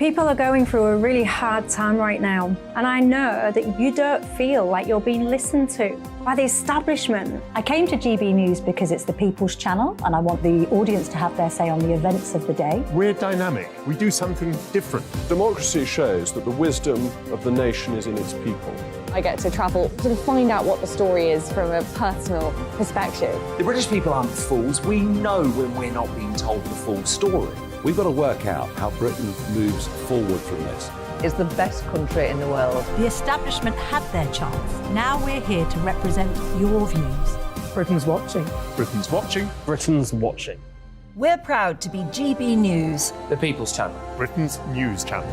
People are going through a really hard time right now, and I know that you don't feel like you're being listened to by the establishment. I came to GB News because it's the People's Channel, and I want the audience to have their say on the events of the day. We're dynamic. We do something different. Democracy shows that the wisdom of the nation is in its people. I get to travel to find out what the story is from a personal perspective. The British people aren't fools. We know when we're not being told the full story. We've got to work out how Britain moves forward from this. It's the best country in the world. The establishment had their chance. Now we're here to represent your views. Britain's watching. Britain's watching. Britain's watching. We're proud to be GB News. The People's Channel. Britain's news channel.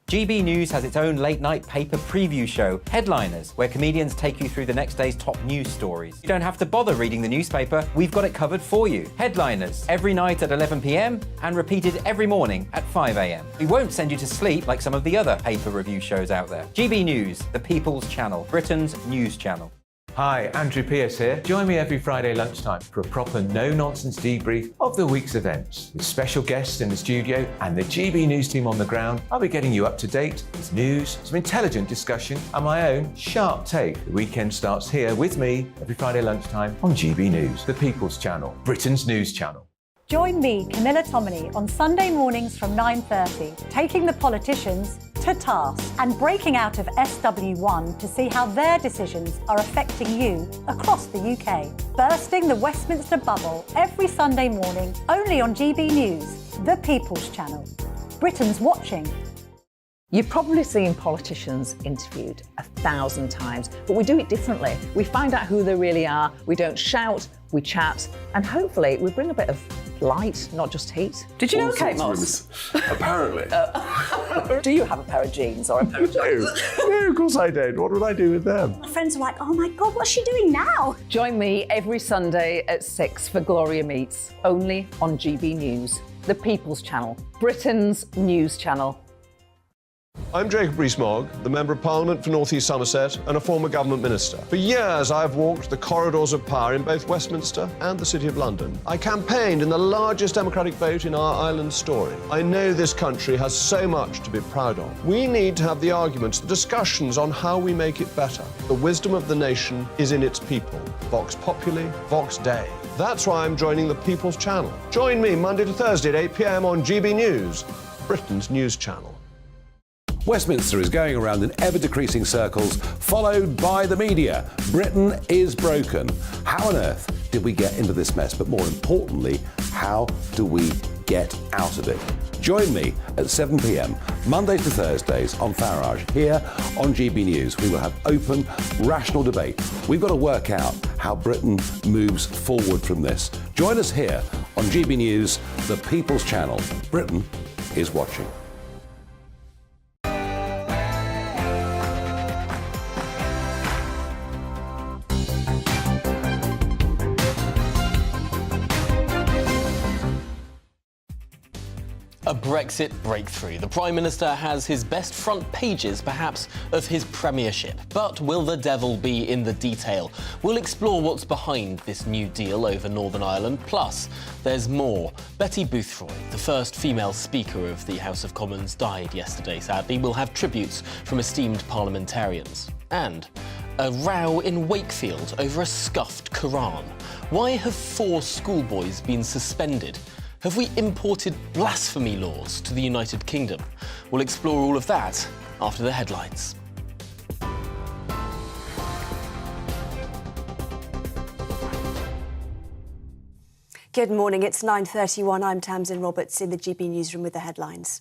GB News has its own late-night paper preview show, Headliners, where comedians take you through the next day's top news stories. You don't have to bother reading the newspaper, we've got it covered for you. Headliners, every night at 11 p.m. and repeated every morning at 5 a.m. We won't send you to sleep like some of the other paper review shows out there. GB News, the People's Channel, Britain's news channel. Hi, Andrew Pierce here. Join me every Friday lunchtime for a proper no-nonsense debrief of the week's events. With special guests in the studio and the GB News team on the ground, I'll be getting you up to date with news, some intelligent discussion and my own sharp take. The weekend starts here with me every Friday lunchtime on GB News, the People's Channel, Britain's news channel. Join me, Camilla Tominey, on Sunday mornings from 9:30, taking the politicians to task and breaking out of SW1 to see how their decisions are affecting you across the UK. Bursting the Westminster bubble every Sunday morning, only on GB News, the People's Channel. Britain's watching. You've probably seen politicians interviewed 1,000 times, but we do it differently. We find out who they really are, we don't shout, we chat, and hopefully we bring a bit of light, not just heat. Did you know Kate Moss? Apparently. Do you have a pair of jeans or a pair of jeans? No, of course I don't. What would I do with them? My friends are like, oh my God, what's she doing now? Join me every Sunday at 6 for Gloria Meets, only on GB News, the People's Channel, Britain's news channel. I'm Jacob Rees-Mogg, the Member of Parliament for North East Somerset and a former government minister. For years, I've walked the corridors of power in both Westminster and the City of London. I campaigned in the largest democratic vote in our island's story. I know this country has so much to be proud of. We need to have the arguments, the discussions on how we make it better. The wisdom of the nation is in its people. Vox Populi, Vox Dei. That's why I'm joining the People's Channel. Join me Monday to Thursday at 8 p.m. on GB News, Britain's news channel. Westminster is going around in ever-decreasing circles, followed by the media. Britain is broken. How on earth did we get into this mess? But more importantly, how do we get out of it? Join me at 7 p.m, Mondays to Thursdays on Farage, here on GB News. We will have open, rational debate. We've got to work out how Britain moves forward from this. Join us here on GB News, the People's Channel. Britain is watching. A Brexit breakthrough. The Prime Minister has his best front pages, perhaps, of his premiership. But will the devil be in the detail? We'll explore what's behind this new deal over Northern Ireland. Plus, there's more. Betty Boothroyd, the first female Speaker of the House of Commons, died yesterday, sadly. We'll have tributes from esteemed parliamentarians. And a row in Wakefield over a scuffed Quran. Why have 4 schoolboys been suspended? Have we imported blasphemy laws to the United Kingdom? We'll explore all of that after the headlines. Good morning, it's 9:31. I'm Tamsin Roberts in the GB newsroom with the headlines.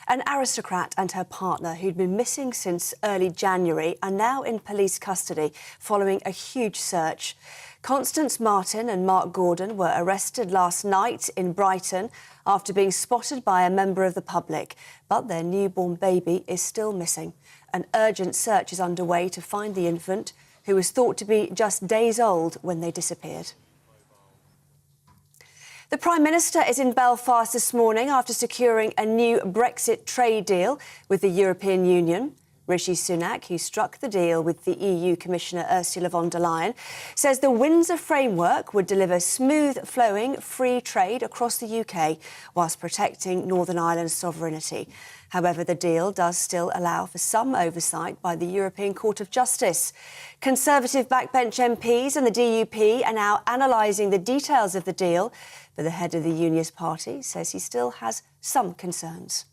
An aristocrat and her partner, who'd been missing since early January, are now in police custody following a huge search. Constance Martin and Mark Gordon were arrested last night in Brighton after being spotted by a member of the public. But their newborn baby is still missing. An urgent search is underway to find the infant, who was thought to be just days old when they disappeared. The Prime Minister is in Belfast this morning after securing a new Brexit trade deal with the European Union. Rishi Sunak, who struck the deal with the EU Commissioner Ursula von der Leyen, says the Windsor Framework would deliver smooth-flowing free trade across the UK whilst protecting Northern Ireland's sovereignty. However, the deal does still allow for some oversight by the European Court of Justice. Conservative backbench MPs and the DUP are now analysing the details of the deal, but the head of the Unionist Party says he still has some concerns.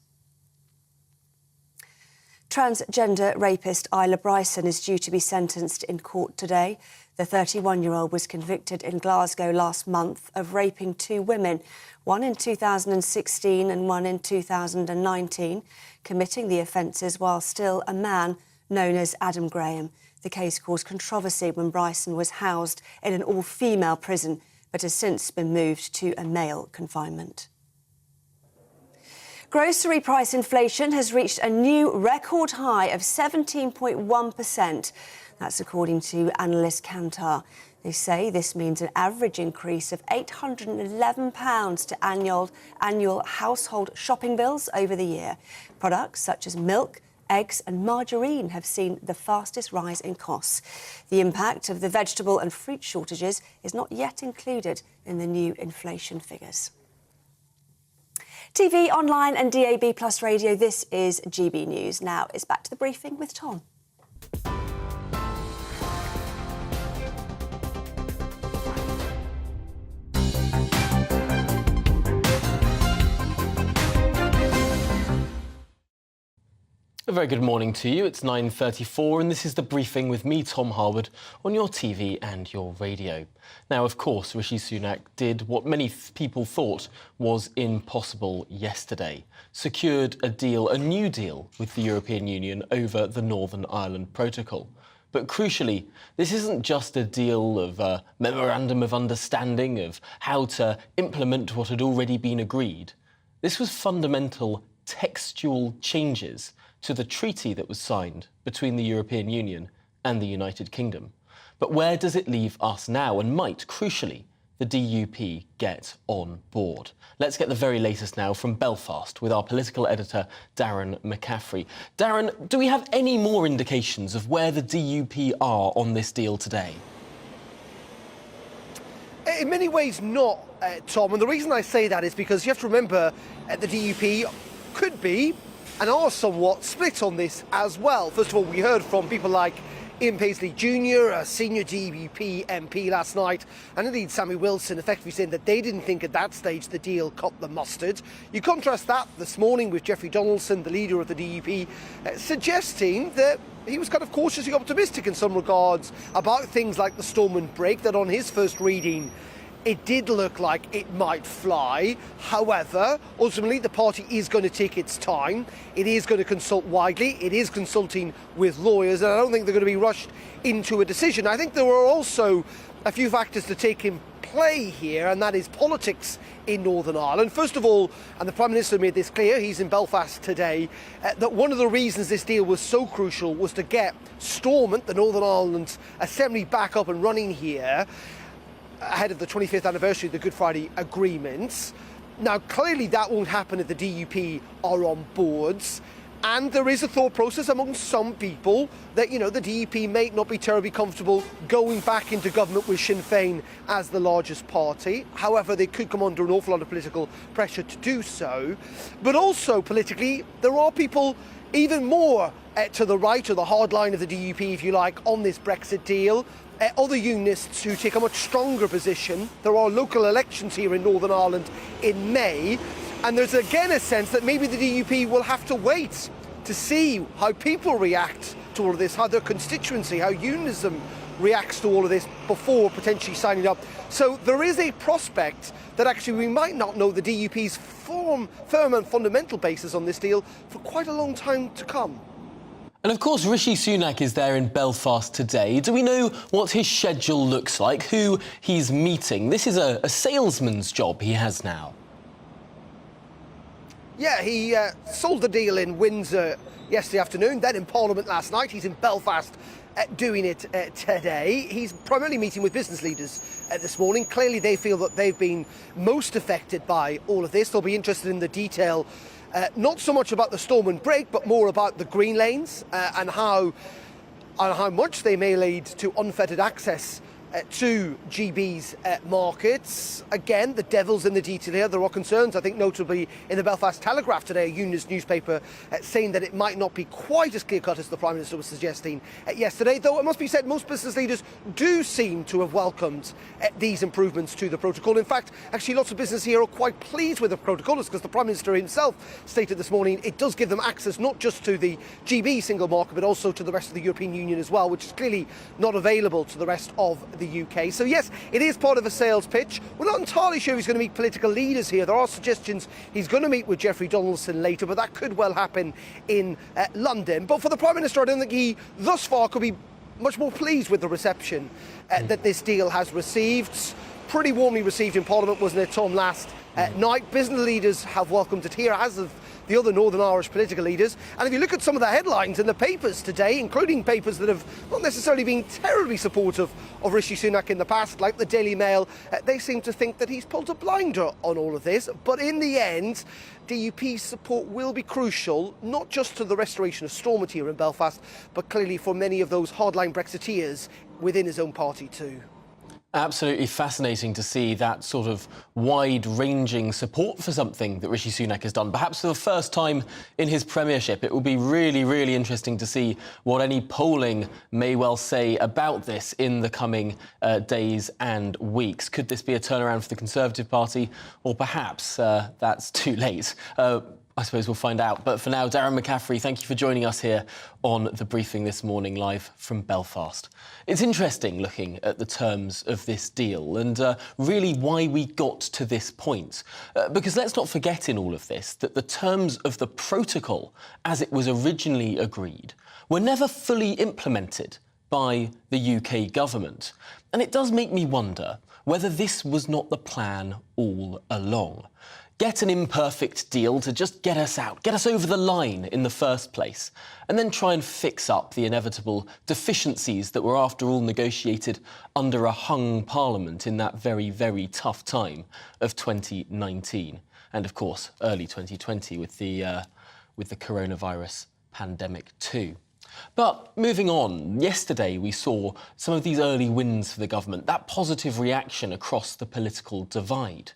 Transgender rapist Isla Bryson is due to be sentenced in court today. The 31-year-old was convicted in Glasgow last month of raping two women, one in 2016 and one in 2019, committing the offences while still a man known as Adam Graham. The case caused controversy when Bryson was housed in an all-female prison, but has since been moved to a male confinement. Grocery price inflation has reached a new record high of 17.1%. That's according to analyst Kantar. They say this means an average increase of £811 to annual household shopping bills over the year. Products such as milk, eggs and margarine have seen the fastest rise in costs. The impact of the vegetable and fruit shortages is not yet included in the new inflation figures. TV, online and DAB Plus radio, this is GB News. Now it's back to the briefing with Tom. A very good morning to you. It's 9:34 and this is the briefing with me, Tom Harwood, on your TV and your radio. Now, of course, Rishi Sunak did what many people thought was impossible yesterday. Secured a deal, a new deal, with the European Union over the Northern Ireland Protocol. But crucially, this isn't just a deal of a memorandum of understanding of how to implement what had already been agreed. This was fundamental textual changes to the treaty that was signed between the European Union and the United Kingdom. But where does it leave us now, and might, crucially, the DUP get on board? Let's get the very latest now from Belfast with our political editor, Darren McCaffrey. Darren, do we have any more indications of where the DUP are on this deal today? In many ways not, Tom, and the reason I say that is because you have to remember the DUP could be and are somewhat split on this as well. First of all, we heard from people like Ian Paisley Jr., a senior DUP MP last night, and indeed Sammy Wilson, effectively saying that they didn't think at that stage the deal cut the mustard. You contrast that this morning with Jeffrey Donaldson, the leader of the DUP, suggesting that he was kind of cautiously optimistic in some regards about things like the Stormont break, that on his first reading it did look like it might fly. However, ultimately the party is going to take its time. It is going to consult widely. It is consulting with lawyers, and I don't think they're going to be rushed into a decision. I think there are also a few factors to take in play here, and that is politics in Northern Ireland. First of all, and the Prime Minister made this clear, he's in Belfast today, that one of the reasons this deal was so crucial was to get Stormont, the Northern Ireland Assembly, back up and running here ahead of the 25th anniversary of the Good Friday Agreement. Now, clearly that won't happen if the DUP are on boards, and there is a thought process among some people that, you know, the DUP may not be terribly comfortable going back into government with Sinn Féin as the largest party. However, they could come under an awful lot of political pressure to do so. But also politically, there are people even more to the right, or the hard line of the DUP, if you like, on this Brexit deal. Other unionists who take a much stronger position. There are local elections here in Northern Ireland in May, and there's again a sense that maybe the DUP will have to wait to see how people react to all of this, how their constituency, how unionism reacts to all of this before potentially signing up. So there is a prospect that actually we might not know the DUP's firm and fundamental basis on this deal for quite a long time to come. And of course, Rishi Sunak is there in Belfast today. Do we know what his schedule looks like, who he's meeting? This is a salesman's job he has now. Yeah, he sold the deal in Windsor yesterday afternoon, then in Parliament last night. He's in Belfast doing it today. He's primarily meeting with business leaders this morning. Clearly, they feel that they've been most affected by all of this. They'll be interested in the detail not so much about the storm and break, but more about the green lanes and how much they may lead to unfettered access to GB's markets. Again, the devil's in the detail here. There are concerns, I think, notably in the Belfast Telegraph today, a unionist newspaper, saying that it might not be quite as clear-cut as the Prime Minister was suggesting yesterday, though it must be said most business leaders do seem to have welcomed these improvements to the protocol. In fact, actually lots of business here are quite pleased with the protocol, because the Prime Minister himself stated this morning it does give them access not just to the GB single market, but also to the rest of the European Union as well, which is clearly not available to the rest of the UK. So yes, it is part of a sales pitch. We're not entirely sure he's going to meet political leaders here. There are suggestions he's going to meet with Jeffrey Donaldson later, but that could well happen in London. But for the Prime Minister, I don't think he thus far could be much more pleased with the reception that this deal has received. Pretty warmly received in Parliament, wasn't it, Tom, last night? Business leaders have welcomed it here, as have the other Northern Irish political leaders. And if you look at some of the headlines in the papers today, including papers that have not necessarily been terribly supportive of Rishi Sunak in the past, like the Daily Mail, they seem to think that he's pulled a blinder on all of this. But in the end, DUP's support will be crucial, not just to the restoration of Stormont here in Belfast, but clearly for many of those hardline Brexiteers within his own party too. Absolutely fascinating to see that sort of wide-ranging support for something that Rishi Sunak has done. Perhaps for the first time in his premiership, it will be really, really interesting to see what any polling may well say about this in the coming days and weeks. Could this be a turnaround for the Conservative Party? Or perhaps that's too late. I suppose we'll find out. But for now, Darren McCaffrey, thank you for joining us here on The Briefing this morning, live from Belfast. It's interesting looking at the terms of this deal and really why we got to this point. Because let's not forget in all of this that the terms of the protocol, as it was originally agreed, were never fully implemented by the UK government. And it does make me wonder whether this was not the plan all along. Get an imperfect deal to just get us out, get us over the line in the first place, and then try and fix up the inevitable deficiencies that were, after all, negotiated under a hung parliament in that very, very tough time of 2019. And, of course, early 2020 with the coronavirus pandemic too. But moving on, yesterday we saw some of these early wins for the government, that positive reaction across the political divide.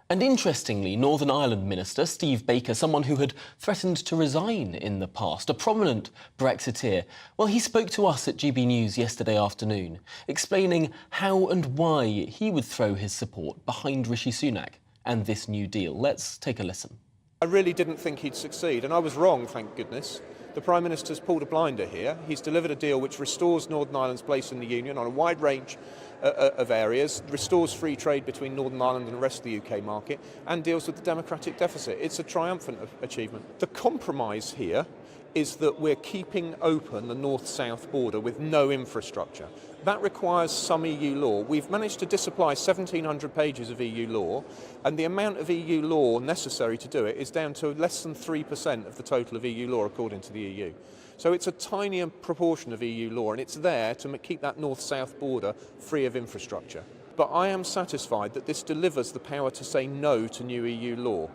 And interestingly, Northern Ireland Minister Steve Baker, someone who had threatened to resign in the past, a prominent Brexiteer, well, he spoke to us at GB News yesterday afternoon, explaining how and why he would throw his support behind Rishi Sunak and this new deal. Let's take a listen. I really didn't think he'd succeed, and I was wrong, thank goodness. The Prime Minister's pulled a blinder here. He's delivered a deal which restores Northern Ireland's place in the Union on a wide range of areas, restores free trade between Northern Ireland and the rest of the UK market, and deals with the democratic deficit. It's a triumphant achievement. The compromise here is that we're keeping open the north-south border with no infrastructure. That requires some EU law. We've managed to disapply 1,700 pages of EU law, and the amount of EU law necessary to do it is down to less than 3% of the total of EU law, according to the EU. So it's a tiny proportion of EU law, and it's there to keep that north-south border free of infrastructure. But I am satisfied that this delivers the power to say no to new EU law.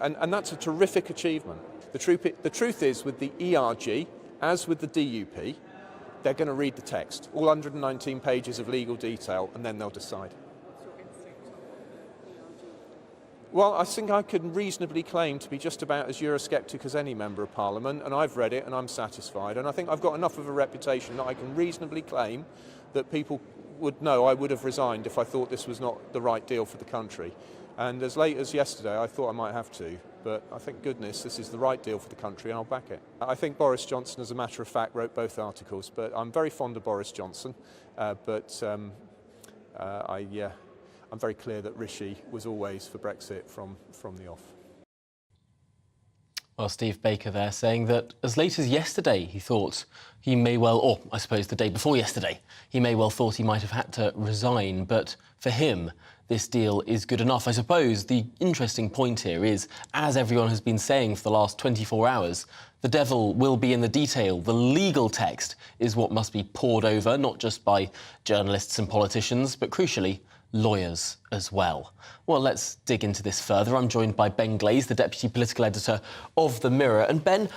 And that's a terrific achievement. The truth is, with the ERG, as with the DUP, they're going to read the text, all 119 pages of legal detail, and then they'll decide. Well, I think I can reasonably claim to be just about as Eurosceptic as any Member of Parliament, and I've read it and I'm satisfied. And I think I've got enough of a reputation that I can reasonably claim that people would know I would have resigned if I thought this was not the right deal for the country. And as late as yesterday, I thought I might have to, but I thank goodness this is the right deal for the country and I'll back it. I think Boris Johnson, as a matter of fact, wrote both articles, but I'm very fond of Boris Johnson, I'm very clear that Rishi was always for Brexit from the off. Well, Steve Baker there saying that as late as yesterday he thought he may well, or I suppose the day before yesterday, he may well thought he might have had to resign, but for him this deal is good enough. I suppose the interesting point here is, as everyone has been saying for the last 24 hours, the devil will be in the detail. The legal text is what must be pored over, not just by journalists and politicians, but crucially, lawyers as well. Well, let's dig into this further. I'm joined by Ben Glaze, the Deputy Political Editor of The Mirror. And Ben,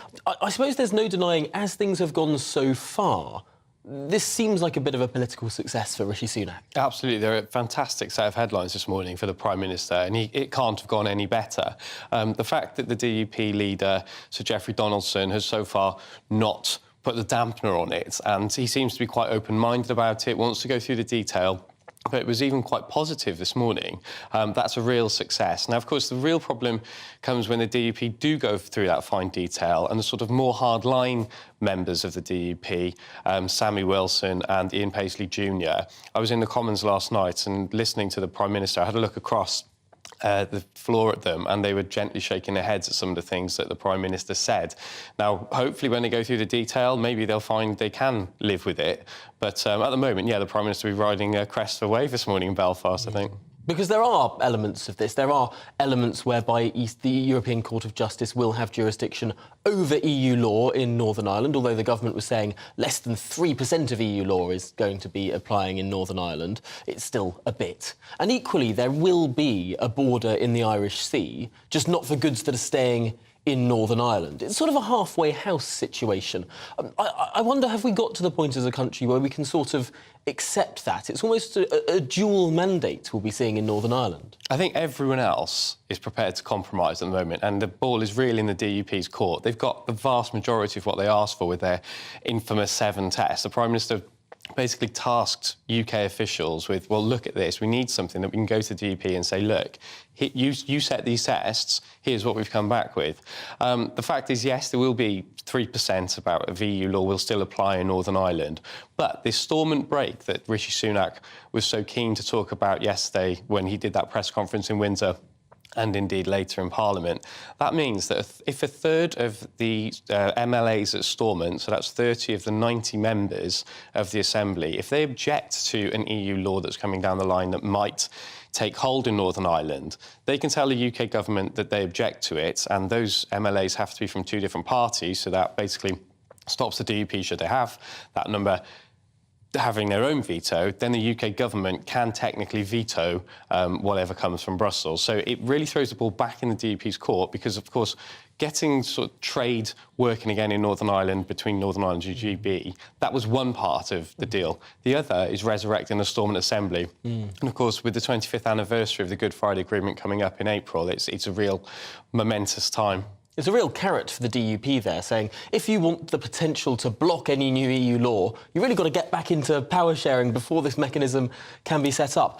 I suppose there's no denying, as things have gone so far, this seems like a bit of a political success for Rishi Sunak. Absolutely. They're a fantastic set of headlines this morning for the Prime Minister, and it can't have gone any better. The fact that the DUP leader, Sir Geoffrey Donaldson, has so far not put the dampener on it, and he seems to be quite open-minded about it, wants to go through the detail, but it was even quite positive this morning. That's a real success. Now, of course, the real problem comes when the DUP do go through that fine detail and the sort of more hard-line members of the DUP, Sammy Wilson and Ian Paisley Jr. I was in the Commons last night and listening to the Prime Minister, I had a look across the floor at them, and they were gently shaking their heads at some of the things that the Prime Minister said. Now, hopefully, when they go through the detail, maybe they'll find they can live with it. But at the moment, yeah, the Prime Minister will be riding a crest of a wave this morning in Belfast, I think. Because there are elements of this. There are elements whereby the European Court of Justice will have jurisdiction over EU law in Northern Ireland, although the government was saying less than 3% of EU law is going to be applying in Northern Ireland. It's still a bit. And equally, there will be a border in the Irish Sea, just not for goods that are staying in Northern Ireland. It's sort of a halfway house situation. I wonder, have we got to the point as a country where we can sort of accept that? It's almost a dual mandate we'll be seeing in Northern Ireland. I think everyone else is prepared to compromise at the moment, and the ball is really in the DUP's court. They've got the vast majority of what they asked for with their infamous 7 tests. The Prime Minister basically tasked UK officials with, well, look at this, we need something that we can go to the DUP and say, look, you set these tests, here's what we've come back with. The fact is, yes, there will be 3% of EU law will still apply in Northern Ireland, but this stormont break that Rishi Sunak was so keen to talk about yesterday when he did that press conference in Windsor, and indeed later in Parliament, that means that if a third of the MLAs at Stormont, so that's 30 of the 90 members of the Assembly, if they object to an EU law that's coming down the line that might take hold in Northern Ireland, they can tell the UK government that they object to it, and those MLAs have to be from 2 different parties, so that basically stops the DUP, should they have that number, having their own veto, then the UK government can technically veto whatever comes from Brussels. So it really throws the ball back in the DUP's court because, of course, getting sort of trade working again in Northern Ireland between Northern Ireland and GB, that was one part of the deal. The other is resurrecting the Stormont Assembly. And, of course, with the 25th anniversary of the Good Friday Agreement coming up in April, it's a real momentous time. There's a real carrot for the DUP there, saying if you want the potential to block any new EU law, you've really got to get back into power sharing before this mechanism can be set up.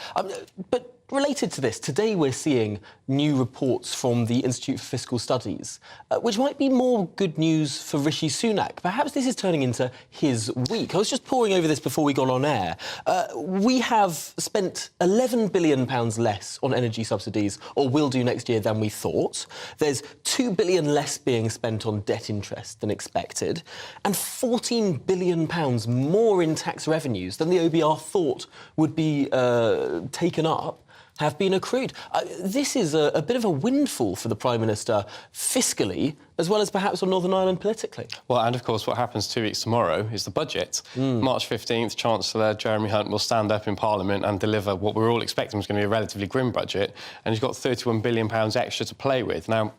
But related to this, today we're seeing new reports from the Institute for Fiscal Studies, which might be more good news for Rishi Sunak. Perhaps this is turning into his week. I was just poring over this before we got on air. We have spent £11 billion less on energy subsidies, or will do next year, than we thought. There's £2 billion less being spent on debt interest than expected, and £14 billion more in tax revenues than the OBR thought would be taken up have been accrued. This is a bit of a windfall for the Prime Minister fiscally, as well as perhaps on Northern Ireland politically. Well, and of course, what happens 2 weeks tomorrow is the budget. March 15th, Chancellor Jeremy Hunt will stand up in Parliament and deliver what we're all expecting is going to be a relatively grim budget, and he's got £31 billion extra to play with. Now,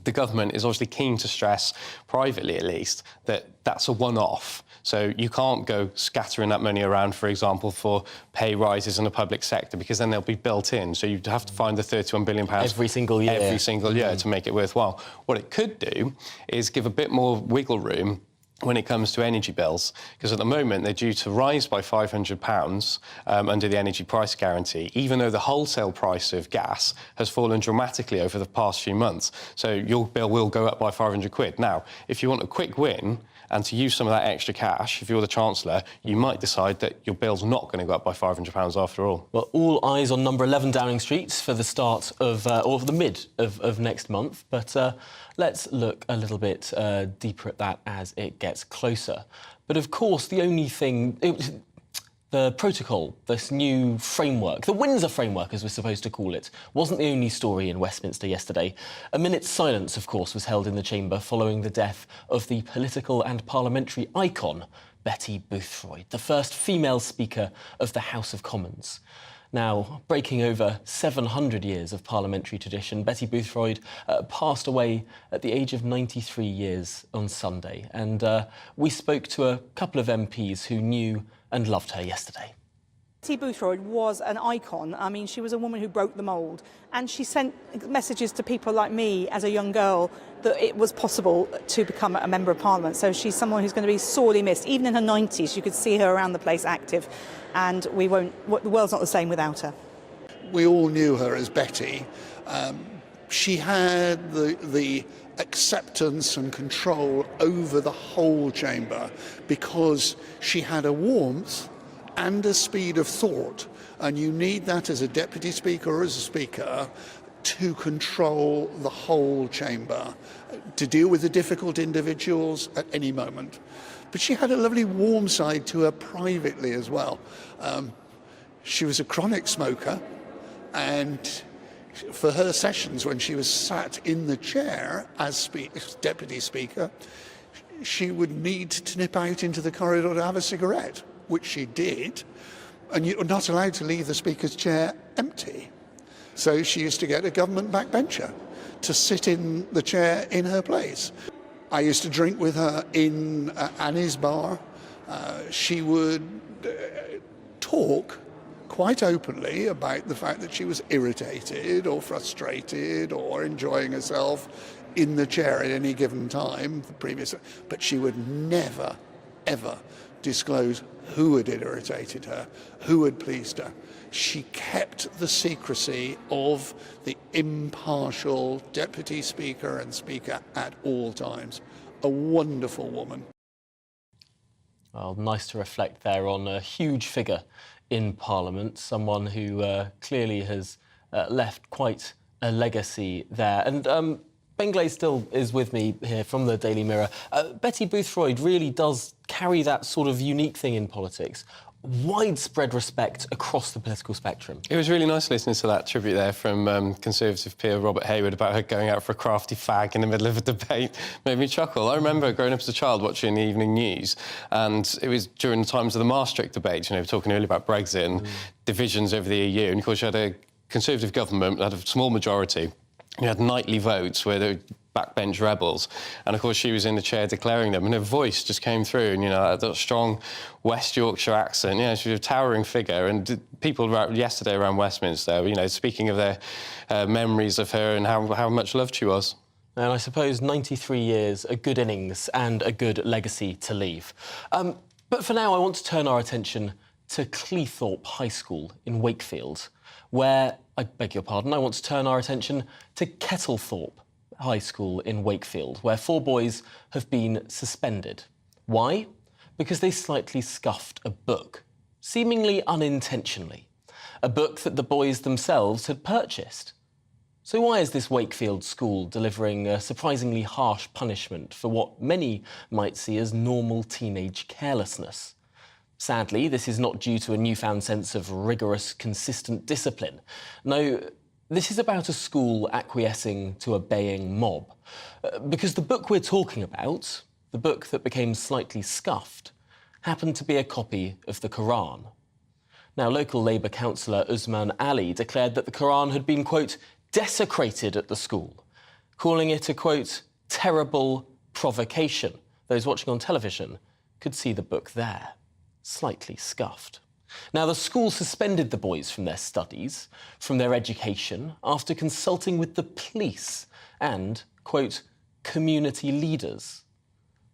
the government is obviously keen to stress, privately at least, that that's a one-off. So you can't go scattering that money around, for example, for pay rises in the public sector, because then they'll be built in. So you'd have to find the £31 billion every single year to make it worthwhile. What it could do is give a bit more wiggle room when it comes to energy bills, because at the moment they're due to rise by £500 under the energy price guarantee, even though the wholesale price of gas has fallen dramatically over the past few months. So your bill will go up by £500. Now, if you want a quick win and to use some of that extra cash, if you're the Chancellor, you might decide that your bill's not going to go up by £500 after all. Well, all eyes on number 11 Downing Street for the start of, or the mid of next month. But let's look a little bit deeper at that as it gets closer. But of course, the only thing... The protocol, this new framework, the Windsor Framework, as we're supposed to call it, wasn't the only story in Westminster yesterday. A minute's silence, of course, was held in the chamber following the death of the political and parliamentary icon, Betty Boothroyd, the first female Speaker of the House of Commons. Now, breaking over 700 years of parliamentary tradition, Betty Boothroyd passed away at the age of 93 years on Sunday. And we spoke to a couple of MPs who knew and loved her yesterday. Betty Boothroyd was an icon. I mean, she was a woman who broke the mould, and she sent messages to people like me as a young girl that it was possible to become a Member of Parliament. So she's someone who's going to be sorely missed. Even in her 90s, you could see her around the place active, and the world's not the same without her. We all knew her as Betty. She had the acceptance and control over the whole chamber because she had a warmth and a speed of thought, and you need that as a deputy speaker or as a speaker to control the whole chamber, to deal with the difficult individuals at any moment. But she had a lovely warm side to her privately as well. She was a chronic smoker, and for her sessions when she was sat in the chair as deputy speaker, she would need to nip out into the corridor to have a cigarette, which she did, and you're not allowed to leave the Speaker's chair empty. So she used to get a government backbencher to sit in the chair in her place. I used to drink with her in Annie's bar. She would talk quite openly about the fact that she was irritated or frustrated or enjoying herself in the chair at any given time, but she would never, ever disclose who had irritated her, who had pleased her. She kept the secrecy of the impartial deputy speaker and speaker at all times. A wonderful woman. Well, nice to reflect there on a huge figure in Parliament, someone who clearly has left quite a legacy there. And Ben Glaze still is with me here from the Daily Mirror. Betty Boothroyd really does carry that sort of unique thing in politics. Widespread respect across the political spectrum. It was really nice listening to that tribute there from Conservative peer Robert Hayward about her going out for a crafty fag in the middle of a debate. Made me chuckle. I remember growing up as a child watching the evening news, and it was during the times of the Maastricht debate. You know, we were talking earlier about Brexit and divisions over the EU, and of course you had a Conservative government that had a small majority. You had nightly votes where they were backbench rebels, and of course she was in the chair declaring them, and her voice just came through, and you know, that strong West Yorkshire accent. Yeah, she was a towering figure, and people yesterday around Westminster, you know, speaking of their memories of her and how much loved she was. And I suppose 93 years, a good innings and a good legacy to leave. But for now, I want to turn our attention to Cleethorpes High School in Wakefield, where, I beg your pardon, I want to turn our attention to Kettlethorpe High School in Wakefield, where 4 boys have been suspended. Why? Because they slightly scuffed a book, seemingly unintentionally. A book that the boys themselves had purchased. So why is this Wakefield school delivering a surprisingly harsh punishment for what many might see as normal teenage carelessness? Sadly, this is not due to a newfound sense of rigorous, consistent discipline. No, this is about a school acquiescing to a baying mob. Because the book we're talking about, the book that became slightly scuffed, happened to be a copy of the Quran. Now, local Labour councillor Usman Ali declared that the Quran had been, quote, desecrated at the school, calling it a, quote, terrible provocation. Those watching on television could see the book there, slightly scuffed. Now, the school suspended the boys from their studies, from their education, after consulting with the police and, quote, community leaders.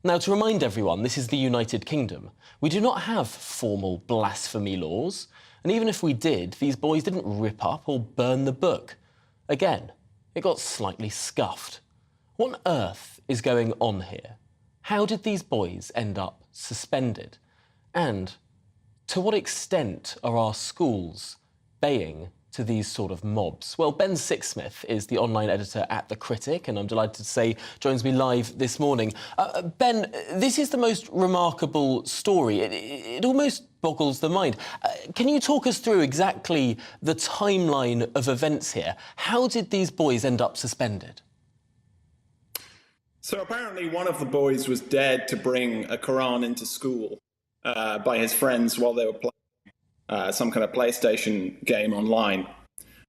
Now, to remind everyone, this is the United Kingdom. We do not have formal blasphemy laws, and even if we did, these boys didn't rip up or burn the book. Again, it got slightly scuffed. What on earth is going on here? How did these boys end up suspended? And to what extent are our schools baying to these sort of mobs? Well, Ben Sixsmith is the online editor at The Critic, and I'm delighted to say joins me live this morning. Ben, this is the most remarkable story. It almost boggles the mind. Can you talk us through exactly the timeline of events here? How did these boys end up suspended? So apparently one of the boys was dared to bring a Quran into school by his friends while they were playing. some kind of PlayStation game online.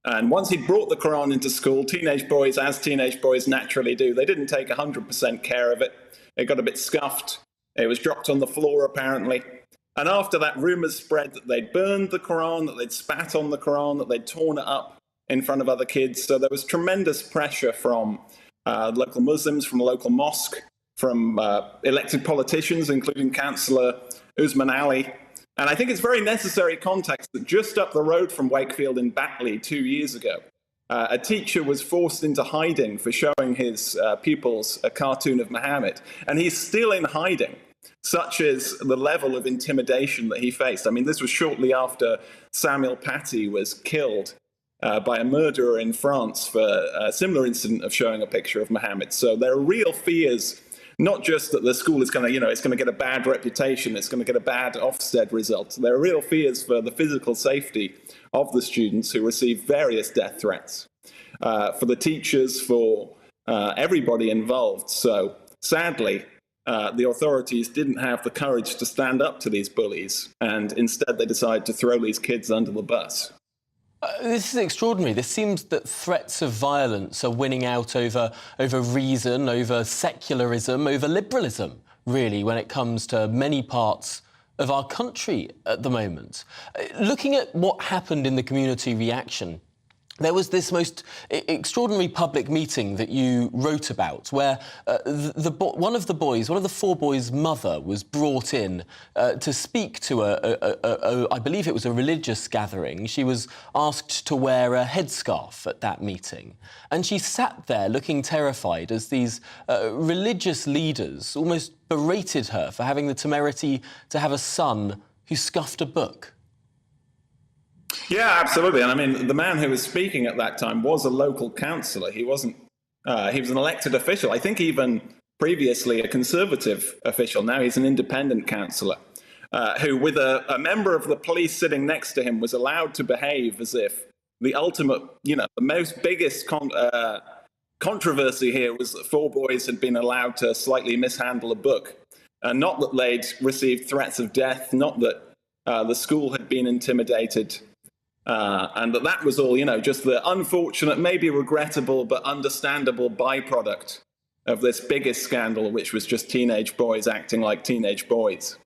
And once he'd brought the Quran into school, teenage boys, as teenage boys naturally do, they didn't take 100% care of it. It got a bit scuffed. It was dropped on the floor, apparently. And after that, rumours spread that they'd burned the Quran, that they'd spat on the Quran, that they'd torn it up in front of other kids. So there was tremendous pressure from local Muslims, from the local mosque, from elected politicians, including Councillor Usman Ali. And I think it's very necessary context that just up the road from Wakefield in Batley 2 years ago, a teacher was forced into hiding for showing his pupils a cartoon of Muhammad. And he's still in hiding, such is the level of intimidation that he faced. I mean, this was shortly after Samuel Paty was killed by a murderer in France for a similar incident of showing a picture of Muhammad. So there are real fears, not just that the school is going to, it's going to get a bad reputation, it's going to get a bad Ofsted result. There are real fears for the physical safety of the students who receive various death threats, for the teachers, for everybody involved. So sadly, the authorities didn't have the courage to stand up to these bullies, and instead they decided to throw these kids under the bus. This is extraordinary. This seems that threats of violence are winning out over reason, over secularism, over liberalism, really, when it comes to many parts of our country at the moment. Looking at what happened in the community reaction, there was this most extraordinary public meeting that you wrote about where one of the four boys' mother was brought in to speak to I believe it was a religious gathering. She was asked to wear a headscarf at that meeting. And she sat there looking terrified as these religious leaders almost berated her for having the temerity to have a son who scuffed a book. Yeah, absolutely. And I mean, the man who was speaking at that time was a local councillor. He wasn't, he was an elected official. I think even previously a Conservative official. Now he's an independent councillor who, with a member of the police sitting next to him, was allowed to behave as if the ultimate, the most biggest controversy here was that four boys had been allowed to slightly mishandle a book. Not that they'd received threats of death, not that the school had been intimidated. And that was all, just the unfortunate, maybe regrettable, but understandable byproduct of this biggest scandal, which was just teenage boys acting like teenage boys.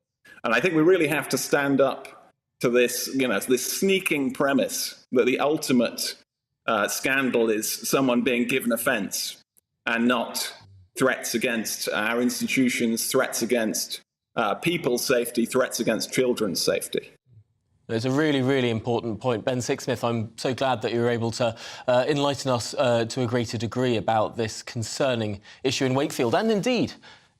And I think we really have to stand up to this, this sneaking premise that the ultimate scandal is someone being given offence and not threats against our institutions, threats against people's safety, threats against children's safety. It's a really, really important point. Ben Sixsmith, I'm so glad that you were able to enlighten us to a greater degree about this concerning issue in Wakefield and indeed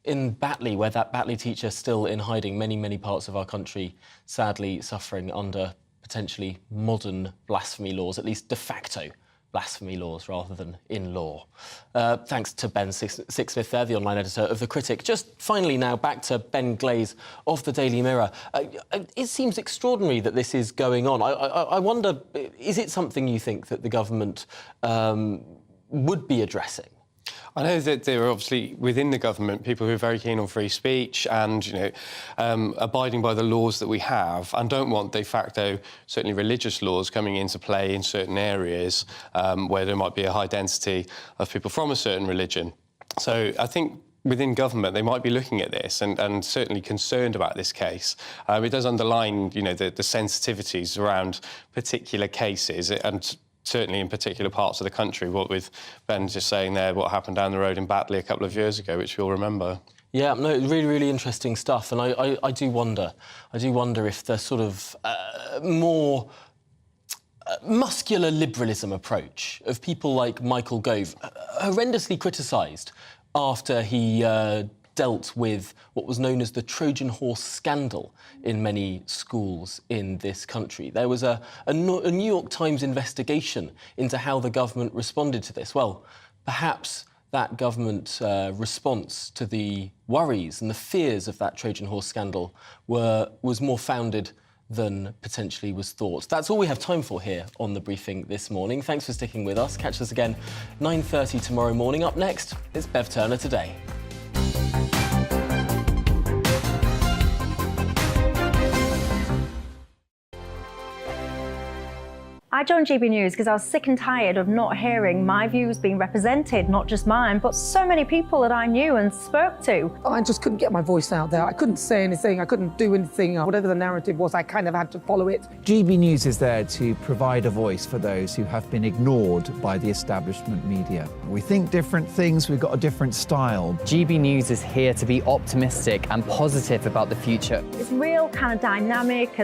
in Batley, where that Batley teacher is still in hiding. Many, many parts of our country sadly suffering under potentially modern blasphemy laws, at least de facto blasphemy laws rather than in law. Thanks to Ben Sixsmith there, the online editor of The Critic. Just finally now, back to Ben Glaze of the Daily Mirror. It seems extraordinary that this is going on. I wonder, is it something you think that the government would be addressing? I know that there are obviously within the government people who are very keen on free speech and, abiding by the laws that we have and don't want de facto, certainly religious laws coming into play in certain areas where there might be a high density of people from a certain religion. So I think within government, they might be looking at this and certainly concerned about this case. It does underline, the sensitivities around particular cases and certainly in particular parts of the country, what with Ben just saying there, what happened down the road in Batley a couple of years ago, which we'll remember. Yeah, no, really, really interesting stuff. And I do wonder if the sort of more muscular liberalism approach of people like Michael Gove, horrendously criticised after he dealt with what was known as the Trojan horse scandal in many schools in this country. There was a New York Times investigation into how the government responded to this. Well, perhaps that government response to the worries and the fears of that Trojan horse scandal was more founded than potentially was thought. That's all we have time for here on The Briefing this morning. Thanks for sticking with us. Catch us again 9:30 tomorrow morning. Up next, it's Bev Turner Today. I joined GB News because I was sick and tired of not hearing my views being represented, not just mine, but so many people that I knew and spoke to. I just couldn't get my voice out there. I couldn't say anything, I couldn't do anything. Whatever the narrative was, I kind of had to follow it. GB News is there to provide a voice for those who have been ignored by the establishment media. We think different things, we've got a different style. GB News is here to be optimistic and positive about the future. It's real kind of dynamic and